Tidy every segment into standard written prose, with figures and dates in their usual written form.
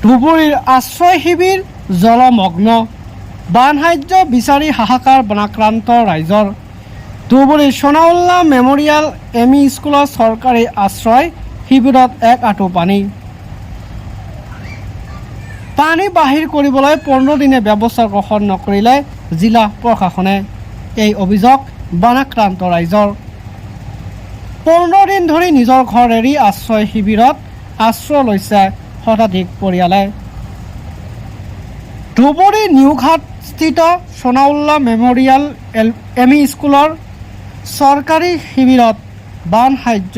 ধুবুৰীৰ আশ্ৰয় শিবিৰ জলমগ্ন, বানসাহায্য বিচাৰি হাহাকাৰ বনাক্ৰান্ত ৰাইজৰ। ধুবুৰীৰ সোনাউল্লা মেমৰিয়েল এম.ই. স্কুলৰ চৰকাৰী আশ্ৰয় শিবিৰত এক আঁঠু পানী। পানী বাহিৰ কৰিবলৈ 15 দিনে ব্যৱস্থা গ্ৰহণ নকৰিলে জিলা প্ৰশাসনে। এই অভিযোগ বানাক্ৰান্ত ৰাইজৰ। 15 দিন ধৰি নিজৰ ঘৰ এৰি আশ্ৰয় শিবিৰত আশ্ৰয় লৈছে শতাধিক পৰিয়ালে। ধুবুৰী নিউঘাটস্থিত সোনাউল্লা মেমৰিয়েল এম.ই. স্কুলৰ চৰকাৰী শিবিৰত বান সাহায্য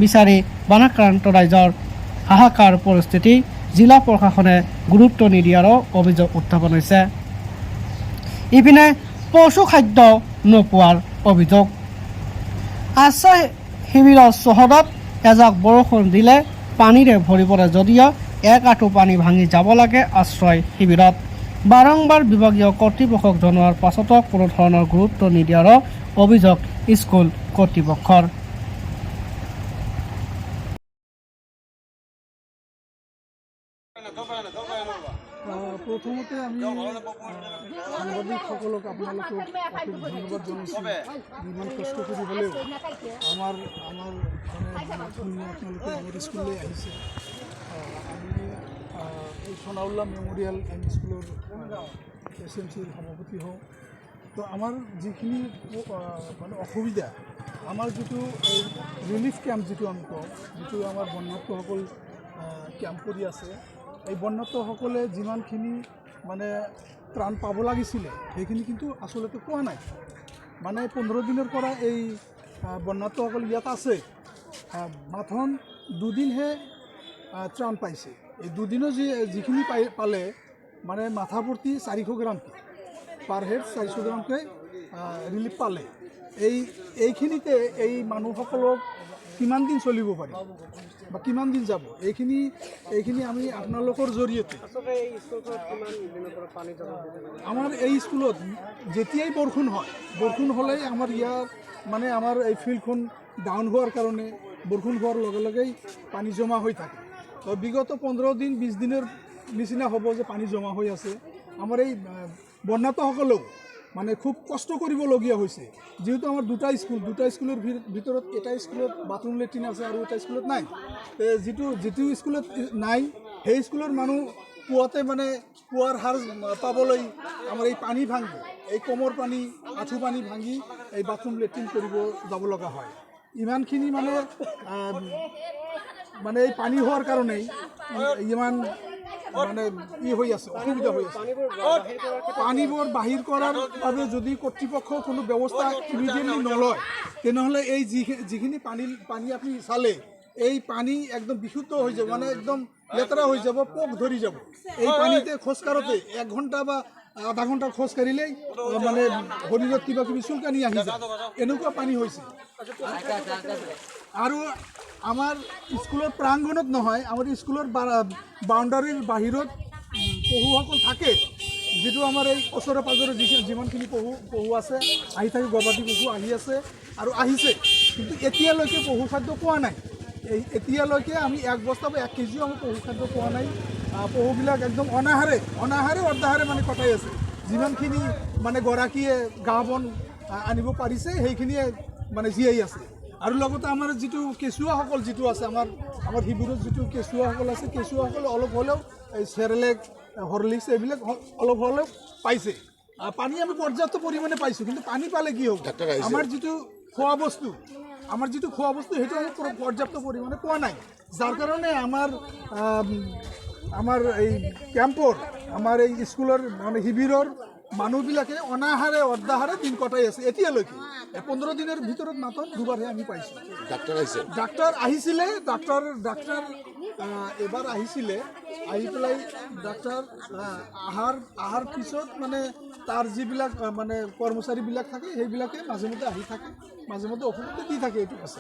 বিচাৰি বানাক্ৰান্ত ৰাইজৰ হাহাকাৰ পৰিস্থিতি। জিলা প্ৰশাসনে গুৰুত্ব নিদিয়াৰো অভিযোগ উত্থাপন হৈছে। ইপিনে পশু খাদ্য নোপোৱাৰ অভিযোগ। আশ্ৰয় শিবিৰৰ চৌহদত এজাক বৰষুণ দিলে পানীৰে ভৰি পৰে যদিও এক আঁঠু পানী ভাঙি যাব লাগে আশ্ৰয় শিবিৰত। বাৰংবাৰ বিভাগীয় কৰ্তৃপক্ষক জনোৱাৰ পাছতো কোনো ধৰণৰ গুৰুত্ব নিদিয়াৰো অভিযোগ স্কুল কৰ্তৃপক্ষৰ। প্ৰথমতে আমি সাংবাদিকসকলক আপোনালোকক অশেষ ধন্যবাদ জনাইছোঁ। ইমান কষ্ট কৰি হ'লেও আমাৰ আপোনালোকে আমাৰ স্কুললৈ আহিছে। আমি এই সোনাউল্লা মেমৰিয়েল এম.ই. স্কুলৰ SMCৰ সভাপতি হওঁ। তো আমাৰ যিখিনি অসুবিধা, আমাৰ যিটো এই ৰিলিফ কেম্প যিটো আমি কওঁ, যিটো আমাৰ বন্যাত্মসকল কেম্প কৰি আছে, এই বন্যাত্মসকলে যিমানখিনি ত্ৰাণ পাব লাগিছিলে সেইখিনি কিন্তু আচলতে পোৱা নাই। 15 দিনৰ পৰা এই বন্যাত্মসকল ইয়াত আছে, মাত্ৰ 2 দিনহে ত্ৰাণ পাইছে। এই 2 দিনৰ যিখিনি পালে মাথাভৰ্তি 400 গ্ৰামকৈ, পাৰ হেড 400 গ্ৰামকৈ ৰিলিফ পালে। এইখিনিতে এই মানুহসকলক কিমান দিন চলিব পাৰি বা কিমান দিন যাব, এইখিনি আমি আপোনালোকৰ জৰিয়তে আমাৰ এই স্কুলত যেতিয়াই বৰষুণ হয়, বৰষুণ হ'লেই আমাৰ ইয়াত আমাৰ এই ফিল্ডখন ডাউন হোৱাৰ কাৰণে বৰষুণ হোৱাৰ লগে লগেই পানী জমা হৈ থাকে। তো বিগত 15 দিন 20 দিনৰ নিচিনা হ'ব যে পানী জমা হৈ আছে। আমাৰ এই বন্যাত্মসকলেও খুব কষ্ট কৰিবলগীয়া হৈছে, যিহেতু আমাৰ দুটা স্কুলৰ ভিতৰত এটা স্কুলত বাথৰুম লেট্ৰিন আছে আৰু এটা স্কুলত নাই। যিটো স্কুলত নাই সেই স্কুলৰ মানুহ পুৱাতে পুৱাৰ হাৰ পাবলৈ আমাৰ এই পানী ভাঙি, এই কমৰ পানী, আঁঠু পানী ভাঙি এই বাথৰুম লেট্ৰিন কৰিব যাব লগা হয়। ইমানখিনি এই পানী হোৱাৰ কাৰণেই ইমান হৈ আছে, অসুবিধা হৈ আছে। পানীবোৰ বাহিৰ কৰাৰ বাবে যদি কৰ্তৃপক্ষ কোনো ব্যৱস্থা ইমিডিয়েটলি নলয়, তেনেহ'লে এই যিখিনি পানী আপুনি চালে, এই পানী একদম বিশুদ্ধ হৈ যাব, একদম লেতেৰা হৈ যাব, পোক ধৰি যাব। এই পানীতে খোজকাঢ়োতে 1 ঘণ্টা বা আধা ঘণ্টা খোজ কাঢ়িলেই শৰীৰত কিবা কিবি চুলকানি আহি যায়, এনেকুৱা পানী হৈছে। আৰু আমাৰ স্কুলৰ প্ৰাংগণত নহয়, আমাৰ স্কুলৰ বাউণ্ডাৰীৰ বাহিৰত পশুসকল থাকে, যিটো আমাৰ এই ওচৰে পাঁজৰে যিমানখিনি পশু আছে, আহি থাকে, গবাদি পশু আহি আছে আৰু আহিছে, কিন্তু এতিয়ালৈকে পশু খাদ্য পোৱা নাই। এতিয়ালৈকে আমি 1 বস্তা বা 1 কেজিও আমি পশু খাদ্য পোৱা নাই। পশুবিলাক একদম অনাহাৰে অৰ্ধাহাৰে কটাই আছে। যিমানখিনি গৰাকীয়ে ঘাঁহ বন আনিব পাৰিছে সেইখিনিয়ে জীয়াই আছে। আৰু লগতে আমাৰ যিটো কেঁচুৱাসকল যিটো আছে, আমাৰ শিবিৰত যিটো কেঁচুৱাসকল আছে, কেঁচুৱাসকলে অলপ হ'লেও এই চেৰেলেক, হৰলিক্স এইবিলাক অলপ হ'লেও পাইছে। পানী আমি পৰ্যাপ্ত পৰিমাণে পাইছোঁ, কিন্তু পানী পালে কি হ'ব? আমাৰ যিটো খোৱা বস্তু সেইটো আমি পৰ্যাপ্ত পৰিমাণে পোৱা নাই, যাৰ কাৰণে আমাৰ এই কেম্পৰ, আমাৰ এই স্কুলৰ শিবিৰৰ মানুহবিলাকে অনাহাৰে অৰ্ধাহাৰে দিন কটাই আছে এতিয়ালৈকে। 15 দিনৰ ভিতৰত মাত্ৰ 2বাৰহে আমি পাইছোঁ। ডাক্তৰ আহিছিলে, ডাক্তৰ এবাৰ আহিছিলে, আহি পেলাই ডাক্তৰ অহাৰ পিছত তাৰ যিবিলাক কৰ্মচাৰীবিলাক থাকে সেইবিলাকে মাজে মধ্যে আহি থাকে, মাজে মধ্যে ঔষধ দি থাকে, এইটো আছে।